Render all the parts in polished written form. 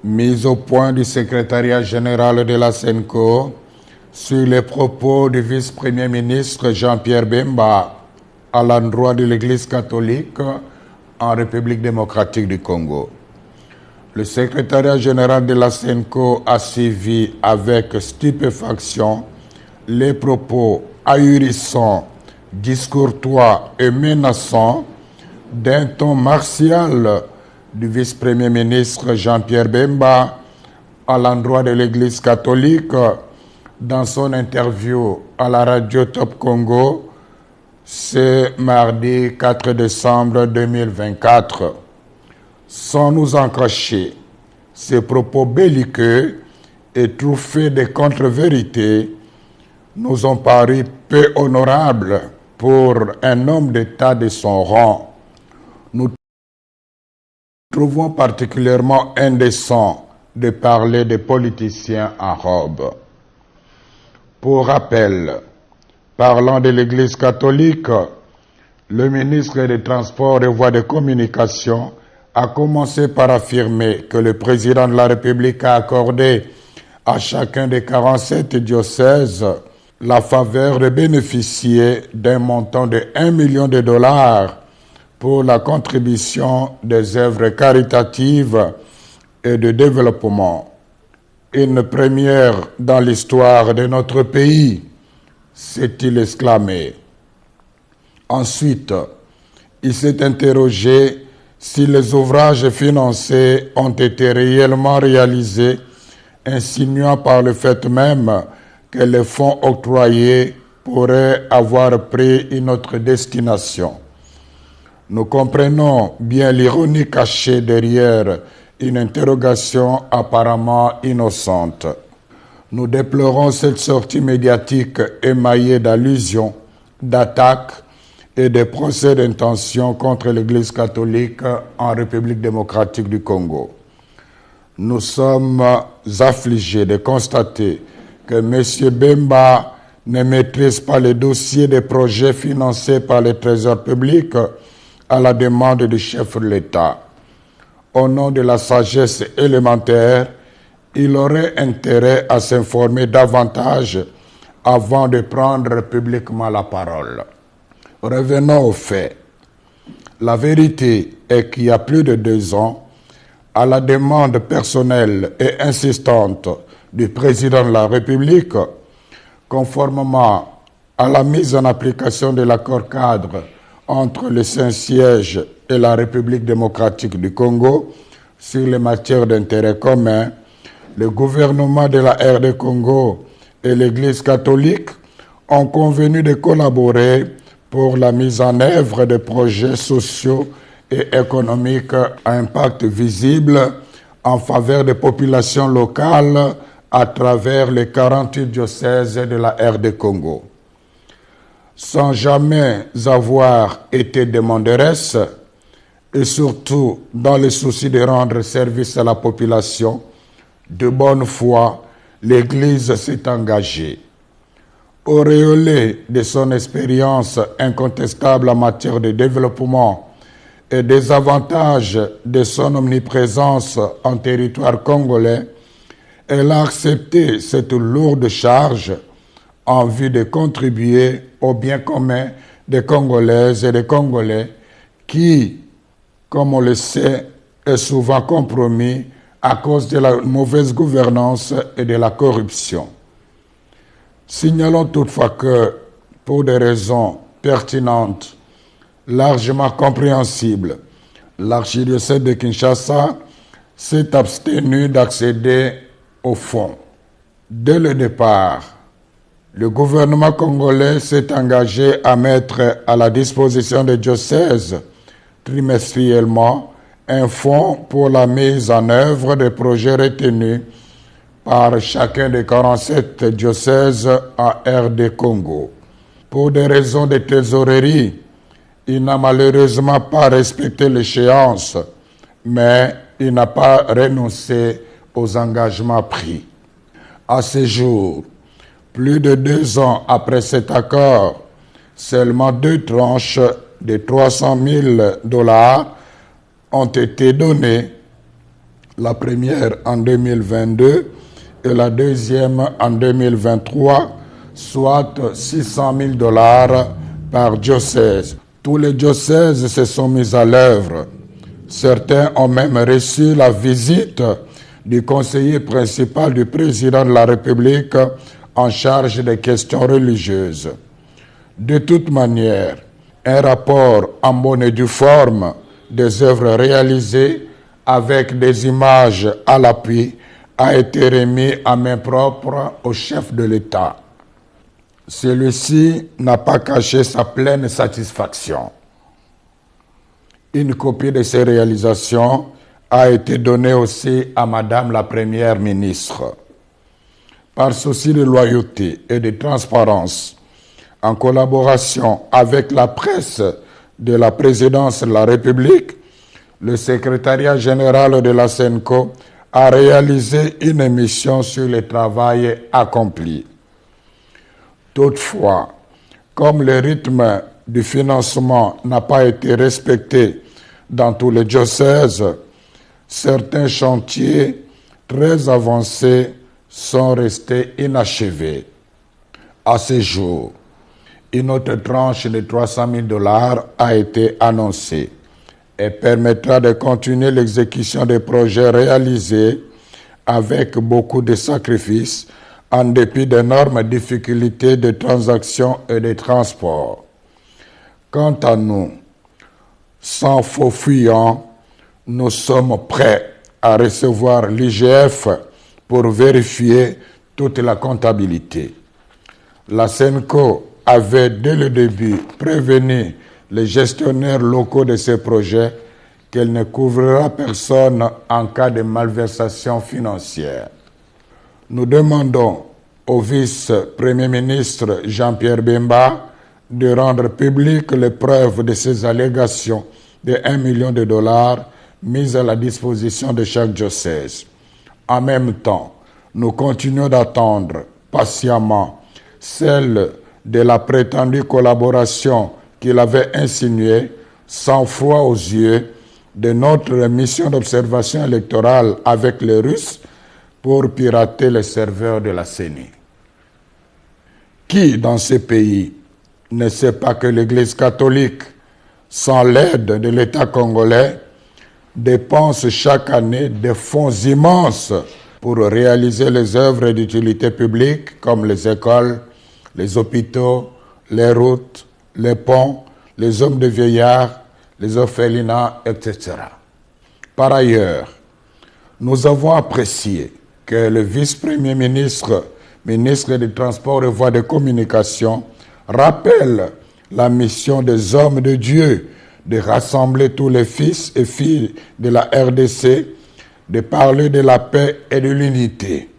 Mise au point du secrétariat général de la SENCO sur les propos du vice-premier ministre Jean-Pierre Bemba à l'endroit de l'Église catholique en République démocratique du Congo. Le secrétariat général de la SENCO a suivi avec stupéfaction les propos ahurissants, discourtois et menaçants d'un ton martial du vice-premier ministre Jean-Pierre Bemba à l'endroit de l'Église catholique dans son interview à la radio Top Congo ce mardi 4 décembre 2024. Sans nous en cacher, ces propos belliqueux et truffés de contre-vérités nous ont paru peu honorables pour un homme d'État de son rang. Nous trouvons particulièrement indécent de parler des politiciens en robe. Pour rappel, parlant de l'Église catholique, le ministre des Transports et Voies de Communication a commencé par affirmer que le président de la République a accordé à chacun des 47 diocèses la faveur de bénéficier d'un montant de 1 million de dollars pour la contribution des œuvres caritatives et de développement. Une première dans l'histoire de notre pays, s'est-il exclamé. Ensuite, il s'est interrogé si les ouvrages financés ont été réellement réalisés, insinuant par le fait même que les fonds octroyés pourraient avoir pris une autre destination. Nous comprenons bien l'ironie cachée derrière une interrogation apparemment innocente. Nous déplorons cette sortie médiatique émaillée d'allusions, d'attaques et de procès d'intention contre l'Église catholique en République démocratique du Congo. Nous sommes affligés de constater que M. Bemba ne maîtrise pas les dossiers des projets financés par le Trésor public à la demande du chef de l'État. Au nom de la sagesse élémentaire, il aurait intérêt à s'informer davantage avant de prendre publiquement la parole. Revenons aux faits. La vérité est qu'il y a plus de 2 ans, à la demande personnelle et insistante du président de la République, conformément à la mise en application de l'accord cadre entre le Saint-Siège et la République démocratique du Congo sur les matières d'intérêt commun, le gouvernement de la RD Congo et l'Église catholique ont convenu de collaborer pour la mise en œuvre de projets sociaux et économiques à impact visible en faveur des populations locales à travers les 48 diocèses de la RD Congo. Sans jamais avoir été demanderesse, et surtout dans le souci de rendre service à la population, de bonne foi, l'Église s'est engagée. Auréolée de son expérience incontestable en matière de développement et des avantages de son omniprésence en territoire congolais, elle a accepté cette lourde charge en vue de contribuer au bien commun des Congolaises et des Congolais qui, comme on le sait, est souvent compromis à cause de la mauvaise gouvernance et de la corruption. Signalons toutefois que, pour des raisons pertinentes, largement compréhensibles, l'archidiocèse de Kinshasa s'est abstenu d'accéder au fonds. Dès le départ, le gouvernement congolais s'est engagé à mettre à la disposition des diocèses trimestriellement un fonds pour la mise en œuvre des projets retenus par chacun des 47 diocèses en RD Congo. Pour des raisons de trésorerie, il n'a malheureusement pas respecté l'échéance, mais il n'a pas renoncé aux engagements pris. À ce jour, plus de 2 ans après cet accord, seulement 2 tranches de $300 000 ont été données La première en 2022 et la deuxième en 2023, soit 600 000 $ par diocèse. Tous les diocèses se sont mis à l'œuvre. Certains ont même reçu la visite du conseiller principal du président de la République en charge des questions religieuses. De toute manière, un rapport en bonne et due forme des œuvres réalisées avec des images à l'appui a été remis à main propre au chef de l'État. Celui-ci n'a pas caché sa pleine satisfaction. Une copie de ces réalisations a été donnée aussi à Madame la Première ministre. Par souci de loyauté et de transparence, en collaboration avec la presse de la présidence de la République, le secrétariat général de la SENCO a réalisé une émission sur le travail accompli. Toutefois, comme le rythme du financement n'a pas été respecté dans tous les diocèses, certains chantiers très avancés sont restés inachevés. À ce jour, une autre tranche de 300 000 $ a été annoncée et permettra de continuer l'exécution des projets réalisés avec beaucoup de sacrifices en dépit d'énormes difficultés de transaction et de transport. Quant à nous, sans faux fuyant, nous sommes prêts à recevoir l'IGF pour vérifier toute la comptabilité. La SENCO avait dès le début prévenu les gestionnaires locaux de ces projets qu'elle ne couvrira personne en cas de malversation financière. Nous demandons au vice-premier ministre Jean-Pierre Bemba de rendre publiques les preuves de ces allégations de 1 million de $ mises à la disposition de chaque diocèse. En même temps, nous continuons d'attendre patiemment celle de la prétendue collaboration qu'il avait insinuée, sans foi aux yeux, de notre mission d'observation électorale avec les Russes pour pirater les serveurs de la CENI. Qui dans ces pays ne sait pas que l'Église catholique, sans l'aide de l'État congolais, dépense chaque année des fonds immenses pour réaliser les œuvres d'utilité publique comme les écoles, les hôpitaux, les routes, les ponts, les hommes de vieillards, les orphelinats, etc. Par ailleurs, nous avons apprécié que le vice-premier ministre, ministre des Transports et Voies de Communication, rappelle la mission des hommes de Dieu de rassembler tous les fils et filles de la RDC, de parler de la paix et de l'unité.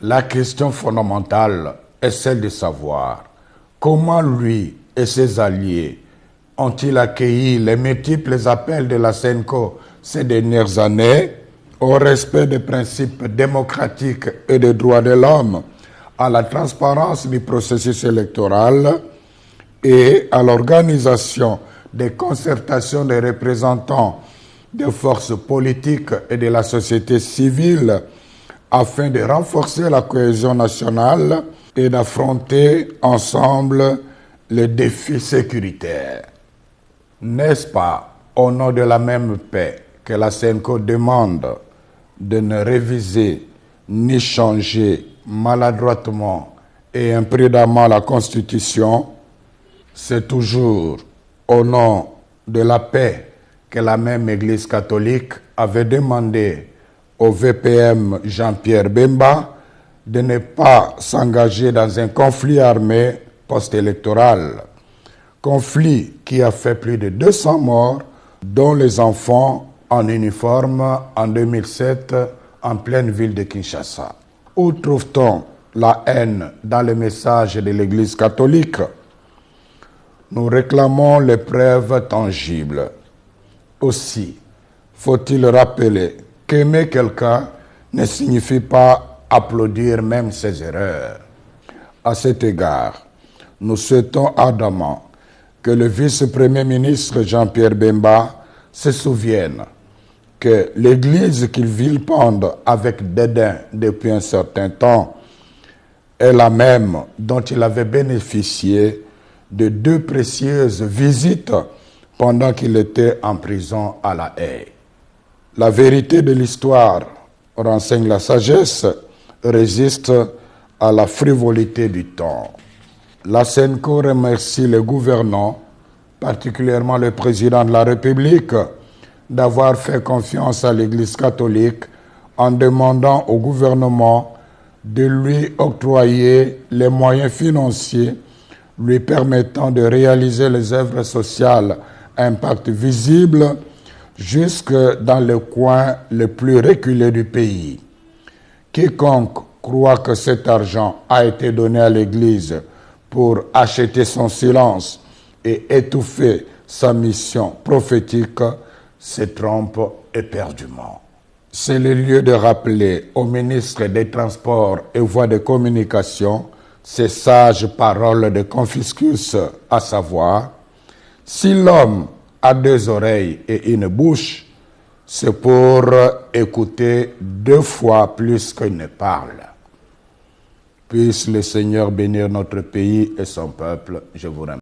La question fondamentale est celle de savoir comment lui et ses alliés ont-ils accueilli les multiples appels de la SENCO ces dernières années au respect des principes démocratiques et des droits de l'homme, à la transparence du processus électoral et à l'organisation des concertations des représentants des forces politiques et de la société civile afin de renforcer la cohésion nationale et d'affronter ensemble les défis sécuritaires. N'est-ce pas au nom de la même paix que la SENCO demande de ne réviser ni changer maladroitement et imprudemment la Constitution? C'est toujours au nom de la paix que la même Église catholique avait demandé au VPM Jean-Pierre Bemba de ne pas s'engager dans un conflit armé post-électoral. Conflit qui a fait plus de 200 morts, dont les enfants en uniforme en 2007 en pleine ville de Kinshasa. Où trouve-t-on la haine dans les messages de l'Église catholique? Nous réclamons les preuves tangibles. Aussi, faut-il rappeler qu'aimer quelqu'un ne signifie pas applaudir même ses erreurs. À cet égard, nous souhaitons ardemment que le vice-premier ministre Jean-Pierre Bemba se souvienne que l'Église qu'il vilipende avec dédain depuis un certain temps est la même dont il avait bénéficié de 2 précieuses visites pendant qu'il était en prison à La Haye. La vérité de l'histoire renseigne la sagesse, résiste à la frivolité du temps. La SENCO remercie les gouvernants, particulièrement le président de la République, d'avoir fait confiance à l'Église catholique en demandant au gouvernement de lui octroyer les moyens financiers lui permettant de réaliser les œuvres sociales à impact visible jusque dans le coin le plus reculé du pays. Quiconque croit que cet argent a été donné à l'Église pour acheter son silence et étouffer sa mission prophétique se trompe éperdument. C'est le lieu de rappeler au ministre des Transports et Voies de Communication ces sages paroles de Confucius, à savoir, si l'homme a 2 oreilles et une bouche, c'est pour écouter 2 fois plus qu'il ne parle. Puisse le Seigneur bénir notre pays et son peuple. Je vous remercie.